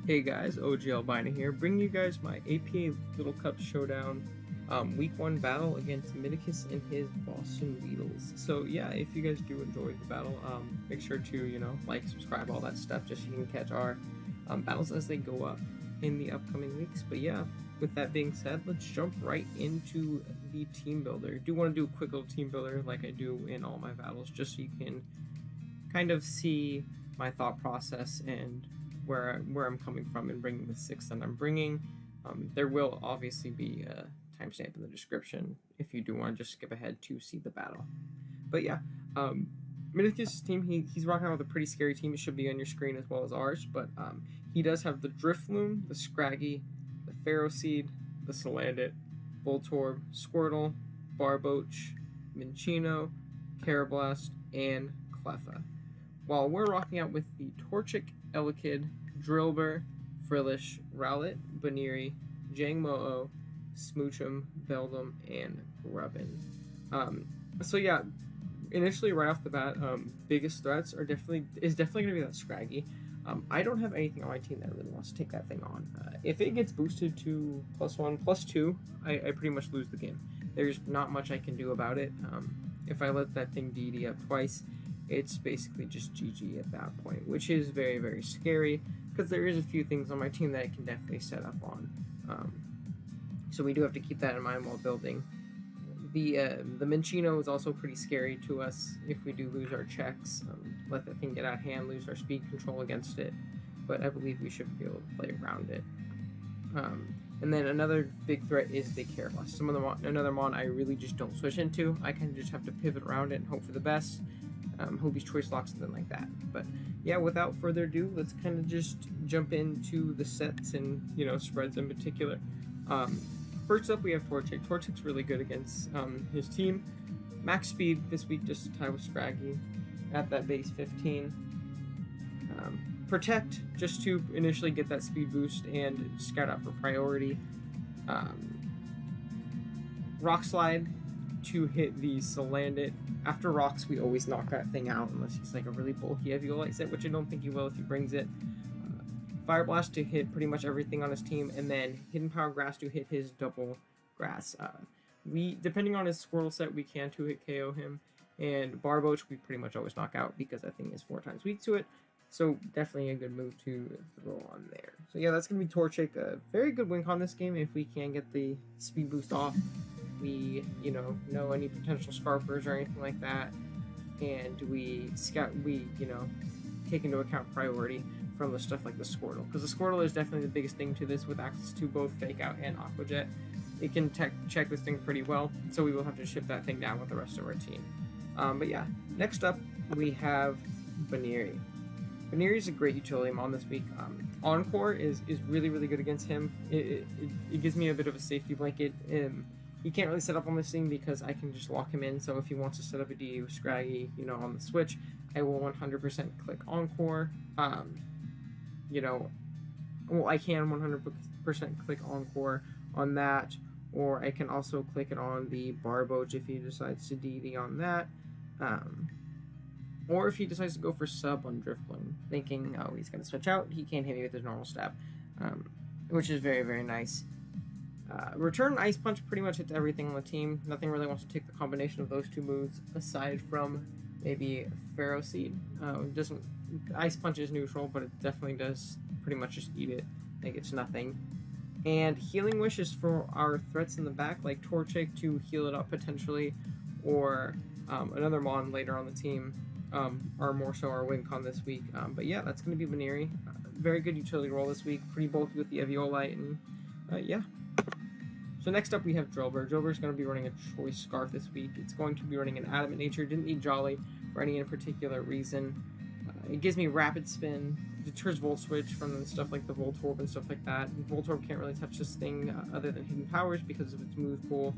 Hey guys, OG Albina here, bringing you guys my APA Little Cup Showdown Week 1 battle against Miticus and his Boston Beatles. So yeah, if you guys do enjoy the battle, make sure to, like, subscribe, all that stuff, just so you can catch our battles as they go up in the upcoming weeks. But yeah, with that being said, let's jump right into the team builder. I do want to do a quick little team builder like I do in all my battles, just so you can kind of see my thought process and where I'm coming from in bringing the 6 that I'm bringing. There will obviously be a timestamp in the description if you do want to just skip ahead to see the battle. But yeah, Miticus' team, he's rocking out with a pretty scary team. It should be on your screen as well as ours, but he does have the Drifloon, the Scraggy, the Pharaoh Seed, the Salandit, Voltorb, Squirtle, Barboach, Minccino, Carablast, and Cleffa. While we're rocking out with the Torchic, Elekid, Drillbur, Frillish, Rowlet, Baneri, Jangmo-O, Smoochum, Beldum, and Grubbin. So yeah, initially right off the bat, biggest threats is definitely going to be that Scraggy. I don't have anything on my team that really wants to take that thing on. If it gets boosted to +1, +2, I pretty much lose the game. There's not much I can do about it. If I let that thing DD up twice, it's basically just GG at that point, which is very, very scary, because there is a few things on my team that I can definitely set up on. So we do have to keep that in mind while building. The Minccino is also pretty scary to us if we do lose our checks, let that thing get out of hand, lose our speed control against it, but I believe we should be able to play around it. And then another big threat is the Carablast. Another mon I really just don't switch into. I kind of just have to pivot around it and hope for the best. Hobie's Choice Lock, something like that. But yeah, without further ado, let's kind of just jump into the sets and, spreads in particular. First up, we have Torchic. Torchic's really good against his team. Max speed this week, just to tie with Scraggy at that base 15. Protect, just to initially get that speed boost and scout out for priority. Rock Slide to hit the Salandit. After rocks, we always knock that thing out unless he's like a really bulky Eviolite set, which I don't think he will if he brings it. Fire Blast to hit pretty much everything on his team, and then Hidden Power Grass to hit his double grass. Depending on his Squirtle set, we can 2-hit KO him, and Barboach we pretty much always knock out because that thing is 4 times weak to it, so definitely a good move to throw on there. So yeah, that's going to be Torchic. A very good win con this game if we can get the speed boost off. We, know any potential Scarpers or anything like that, and we take into account priority from the stuff like the Squirtle, because the Squirtle is definitely the biggest thing to this, with access to both Fake Out and Aqua Jet. It can check this thing pretty well, so we will have to ship that thing down with the rest of our team. But yeah, next up we have Baneri. Baneri is a great utility mon this week. Encore is really, really good against him. It gives me a bit of a safety blanket. He can't really set up on this thing because I can just lock him in, so if he wants to set up a DD with Scraggy, on the Switch, I will 100% click Encore. I can 100% click Encore on that, or I can also click it on the Barboach if he decides to DD on that, or if he decides to go for sub on Drifloon, thinking, oh, he's going to switch out, he can't hit me with his normal stab, which is very, very nice. Return Ice Punch pretty much hits everything on the team. Nothing really wants to take the combination of those two moves aside from maybe Pharaoh Seed. Ice Punch is neutral, but it definitely does pretty much just eat it. Like, it's nothing. And Healing Wish is for our threats in the back, like Torchic to heal it up potentially, or another mon later on the team, or more so our win con this week. But yeah, that's going to be Baneri. Very good utility role this week, pretty bulky with the Eviolite, and yeah. So next up we have Drillbur. Drillbur is going to be running a Choice Scarf this week. It's going to be running an Adamant Nature. Didn't need Jolly for any in particular reason. It gives me Rapid Spin, deters Volt Switch from stuff like the Voltorb and stuff like that. Voltorb can't really touch this thing other than Hidden Powers because of its move pool.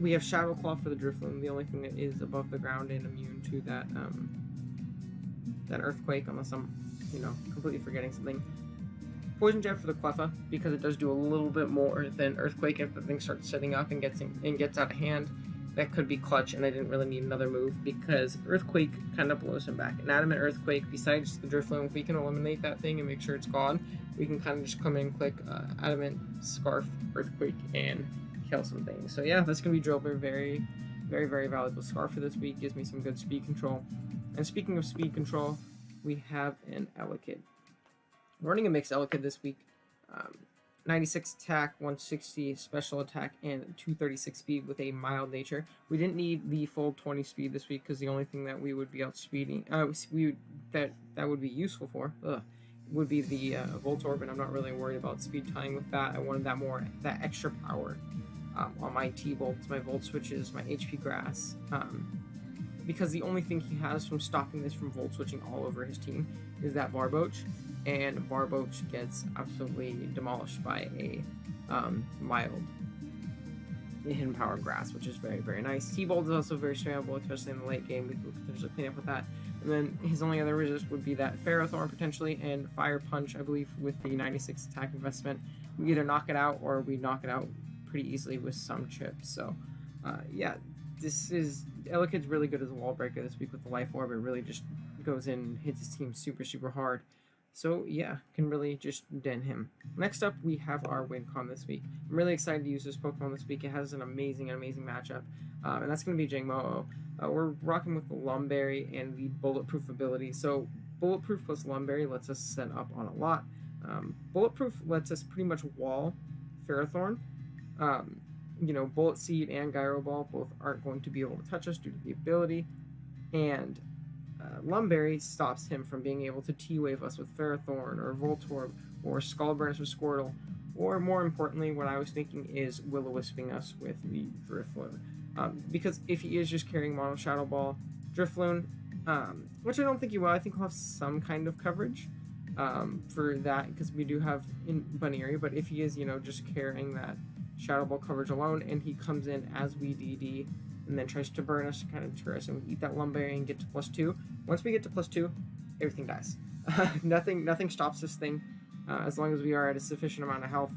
We have Shadow Claw for the Drifloon, the only thing that is above the ground and immune to that Earthquake, unless I'm, completely forgetting something. Poison Jab for the Cleffa, because it does do a little bit more than Earthquake if the thing starts setting up and gets out of hand. that could be clutch, and I didn't really need another move because Earthquake kind of blows him back. An Adamant Earthquake, besides the Drifloon, if we can eliminate that thing and make sure it's gone, we can kind of just come in and click Adamant, Scarf, Earthquake, and kill some things. So yeah, that's going to be Drillbur. Very, very, very valuable Scarf for this week. Gives me some good speed control. And speaking of speed control, we have an Elekid. We're running a mixed Elekid this week. 96 attack, 160 special attack, and 236 speed with a mild nature. We didn't need the full 20 speed this week because the only thing that we would be outspeeding, that would be useful for, would be the Voltorb, and I'm not really worried about speed tying with that. I wanted that extra power on my T-Bolts, my Volt Switches, my HP Grass, because the only thing he has from stopping this from Volt Switching all over his team is that Barboach. And Barboach gets absolutely demolished by a mild Hidden Power Grass, which is very, very nice. T-Bolt is also very spammable, especially in the late game. We could potentially clean up with that. And then his only other resist would be that Ferrothorn potentially, and Fire Punch, I believe, with the 96 attack investment. We either knock it out or we knock it out pretty easily with some chips. So, yeah, Elekid's really good as a wall breaker this week with the Life Orb. It really just goes in and hits his team super, super hard. So yeah, can really just dent him. Next up, we have our Wincon this week. I'm really excited to use this Pokemon this week. It has an amazing matchup, and that's going to be Jangmo-O. We're rocking with the Lumberry and the Bulletproof ability. So Bulletproof plus Lumberry lets us set up on a lot. Bulletproof lets us pretty much wall Ferrothorn. Bullet Seed and Gyro Ball both aren't going to be able to touch us due to the ability, and Lumberry stops him from being able to T-Wave us with Ferrothorn or Voltorb or Skull Burn us with Squirtle, or more importantly, what I was thinking is Will-O-Wisping us with the Drifloon. Because if he is just carrying Mono Shadow Ball, Drifloon, which I don't think he will, I think he'll have some kind of coverage for that, because we do have in Buneary, but if he is, just carrying that Shadow Ball coverage alone, and he comes in as we DD, and then tries to burn us to kind of deter us, and we eat that Lumberry and get to +2. Once we get to +2, everything dies. Nothing stops this thing, as long as we are at a sufficient amount of health.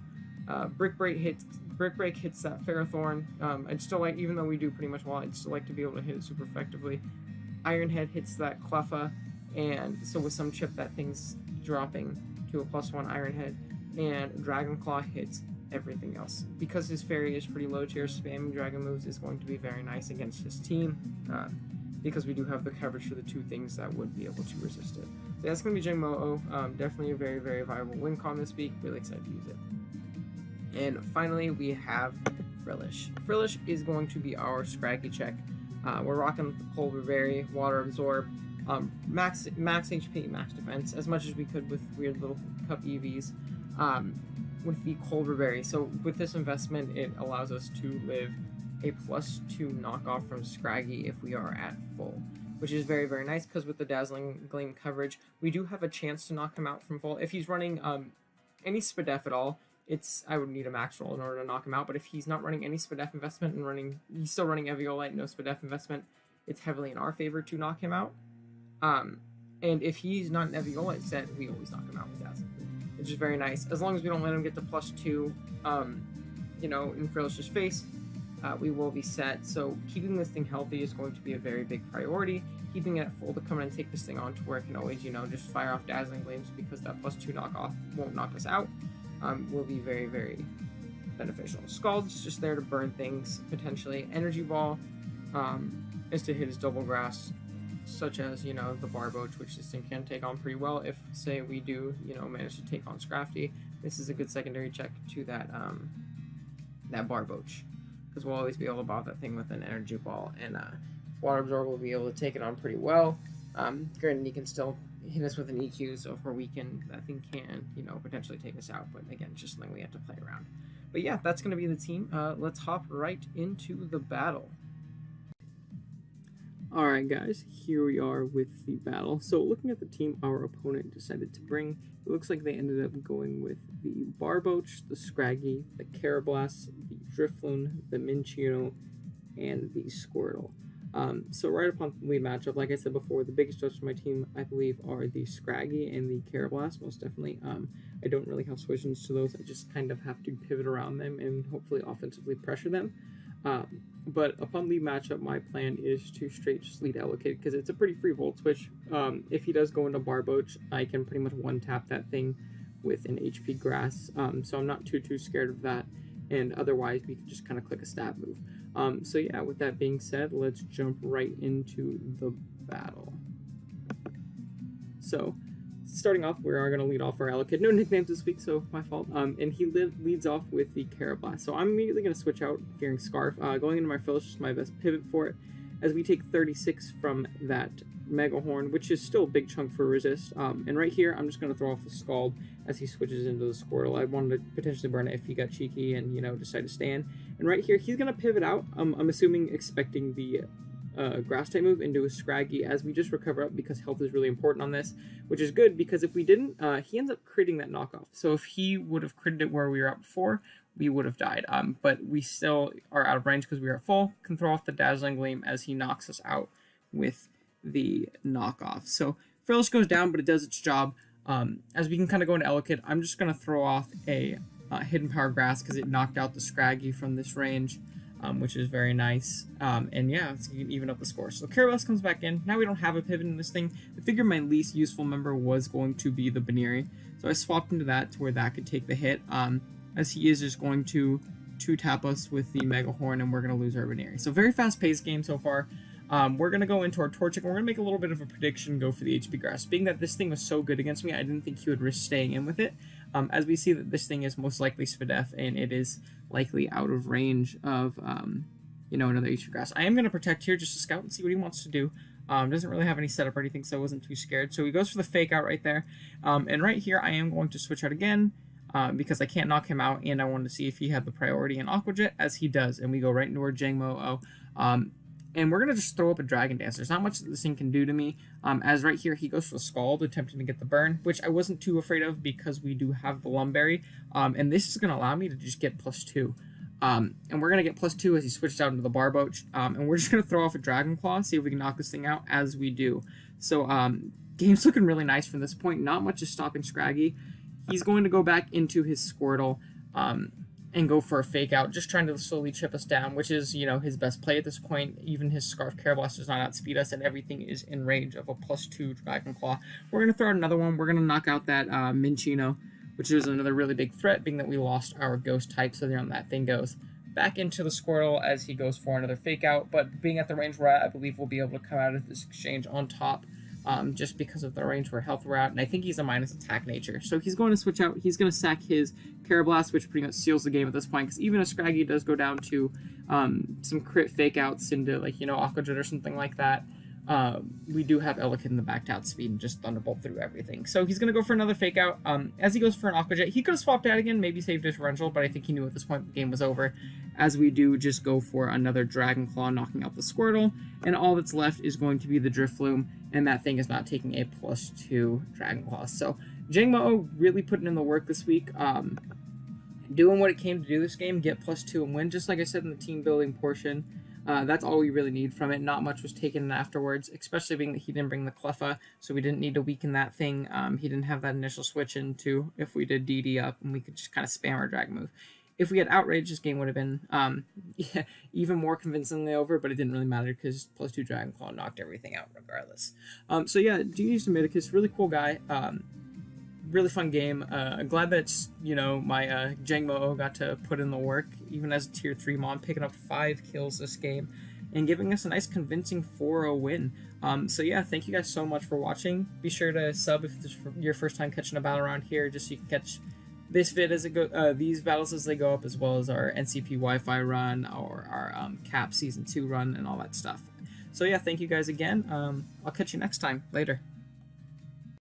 Brick Break hits that Ferrothorn. I'd still like, even though we do pretty much well, I'd still like to be able to hit it super effectively. Iron Head hits that Cleffa, and so with some chip that thing's dropping to a +1 Iron Head, and Dragon Claw hits everything else. Because his fairy is pretty low tier, spamming dragon moves is going to be very nice against his team, because we do have the coverage for the two things that would be able to resist it. So that's going to be Jangmo-O. Definitely a very, very viable Wincon this week. Really excited to use it. And finally, we have Frillish. Frillish is going to be our Scraggy check. We're rocking with the Colbur Berry, Water Absorb, max HP, max defense, as much as we could with weird little cup EVs. With the Colbur Berry. So with this investment, it allows us to live a +2 knockoff from Scraggy if we are at full, which is very, very nice, because with the Dazzling Gleam coverage, we do have a chance to knock him out from full. If he's running any Spadef at all, I would need a max roll in order to knock him out, but if he's not running any Spadef investment and he's still running Eviolite, no Spadef investment, it's heavily in our favor to knock him out. And if he's not an Eviolite set, we always knock him out with Dazzling, which is very nice. As long as we don't let him get to +2, in Frillish's face, we will be set. So keeping this thing healthy is going to be a very big priority. Keeping it at full to come in and take this thing on to where it can always, just fire off Dazzling Gleams, because that +2 knockoff won't knock us out, will be very, very beneficial. Scald's just there to burn things, potentially. Energy Ball is to hit his Double Grass, such as, the Barboach, which this thing can take on pretty well if, say, we do, manage to take on Scrafty. This is a good secondary check to that Barboach, because we'll always be able to bob that thing with an Energy Ball, and Water Absorb will be able to take it on pretty well. Granted, he can still hit us with an EQ, so if we're weakened, that thing can, potentially take us out, but again, it's just something we have to play around. But yeah, that's going to be the team. Let's hop right into the battle. Alright guys, here we are with the battle. So looking at the team our opponent decided to bring, it looks like they ended up going with the Barboach, the Scraggy, the Carablast, the Drifloon, the Minccino, and the Squirtle. So right upon the lead matchup, like I said before, the biggest threats for my team, I believe, are the Scraggy and the Carablast, most definitely. I don't really have solutions to those. I just kind of have to pivot around them and hopefully offensively pressure them. But upon lead matchup, my plan is to straight just lead Allocate because it's a pretty free Volt Switch. If he does go into Barboach, I can pretty much one-tap that thing with an HP Grass, so I'm not too scared of that. And otherwise, we can just kind of click a stab move. So yeah, with that being said, let's jump right into the battle. So, starting off, we are going to lead off our Allocate. No nicknames this week, so my fault. And he leads off with the Carablast. So I'm immediately going to switch out Fearing Scarf. Going into my Frill is just my best pivot for it, as we take 36 from that Mega Horn, which is still a big chunk for resist. And right here, I'm just going to throw off the Scald as he switches into the Squirtle. I wanted to potentially burn it if he got cheeky and, you know, decided to stand. And right here, he's going to pivot out. I'm assuming expecting the Grass type move into a Scraggy as we just recover up because health is really important on this, which is good because if we didn't, he ends up critting that knockoff. So if he would have critted it where we were at before, we would have died. But we still are out of range because we are at full. Can throw off the Dazzling Gleam as he knocks us out with the knockoff. So Frillish goes down, but it does its job. As we can kind of go into Elekid, I'm just going to throw off a Hidden Power Grass because it knocked out the Scraggy from this range. Which is very nice. And yeah, it's going to even up the score. So Carablast comes back in. Now we don't have a pivot in this thing. I figured my least useful member was going to be the Baneri. So I swapped into that to where that could take the hit. As he is just going to 2-tap us with the Mega Horn and we're going to lose our Baneri. So very fast-paced game so far. We're going to go into our Torchic and we're going to make a little bit of a prediction, go for the HP Grass. Being that this thing was so good against me, I didn't think he would risk staying in with it. As we see that this thing is most likely Spadef and it is likely out of range of, you know, another HP Grass. I am going to protect here just to scout and see what he wants to do. Doesn't really have any setup or anything, so I wasn't too scared. So he goes for the Fake Out right there. And right here, I am going to switch out again because I can't knock him out, and I wanted to see if he had the priority in Aqua Jet, as he does. And we go right into our Jangmo-O. And we're going to just throw up a Dragon Dance. There's not much that this thing can do to me. As right here, he goes for the Scald, attempting to get the burn, which I wasn't too afraid of because we do have the Lumberry. And this is going to allow me to just get +2. And we're going to get +2 as he switched out into the Barboach. And we're just going to throw off a Dragon Claw, see if we can knock this thing out as we do. So game's looking really nice from this point. Not much is stopping Scraggy. He's going to go back into his Squirtle. And go for a Fake Out, just trying to slowly chip us down, which is, you know, his best play at this point. Even his Scarf Carablast does not outspeed us, and everything is in range of a +2 Dragon Claw. We're going to throw out another one. We're going to knock out that Minchino, which is another really big threat, being that we lost our Ghost type, so there on that thing goes. Back into the Squirtle as he goes for another Fake Out, but being at the range we're at, I believe we'll be able to come out of this exchange on top. Just because of the range where health we're at, and I think he's a minus attack nature. So he's going to switch out. He's going to sack his Carablast, which pretty much seals the game at this point, because even if Scraggy does go down to some crit Fake Outs into, like, you know, Aqua Jet or something like that, we do have Elekid in the back to outspeed and just Thunderbolt through everything. So he's going to go for another Fake Out. As he goes for an Aqua Jet, he could have swapped out again, maybe saved differential, but I think he knew at this point the game was over. As we do just go for another Dragon Claw, knocking out the Squirtle, and all that's left is going to be the Drifloon, and that thing is not taking a +2 Dragon Claw. So Jangmo-O really putting in the work this week, doing what it came to do this game, get +2 and win, just like I said in the team building portion. That's all we really need from it. Not much was taken afterwards, especially being that he didn't bring the Cleffa, so we didn't need to weaken that thing. He didn't have that initial switch into if we did DD up, and we could just kind of spam our Dragon move. If we had Outrage, this game would have been yeah, even more convincingly over, but it didn't really matter because +2 Dragon Claw knocked everything out regardless. So yeah, GG's to Miticus, really cool guy. Really fun game. Glad that, you know, my Jangmo-O got to put in the work, even as a tier 3 mon, picking up 5 kills this game and giving us a nice convincing 4-0 win. So yeah, thank you guys so much for watching. Be sure to sub if this is your first time catching a battle around here, just so you can catch this vid as it go, these battles as they go up, as well as our NCP Wi-Fi run or our Cap Season 2 run and all that stuff. So yeah, thank you guys again. I'll catch you next time. Later.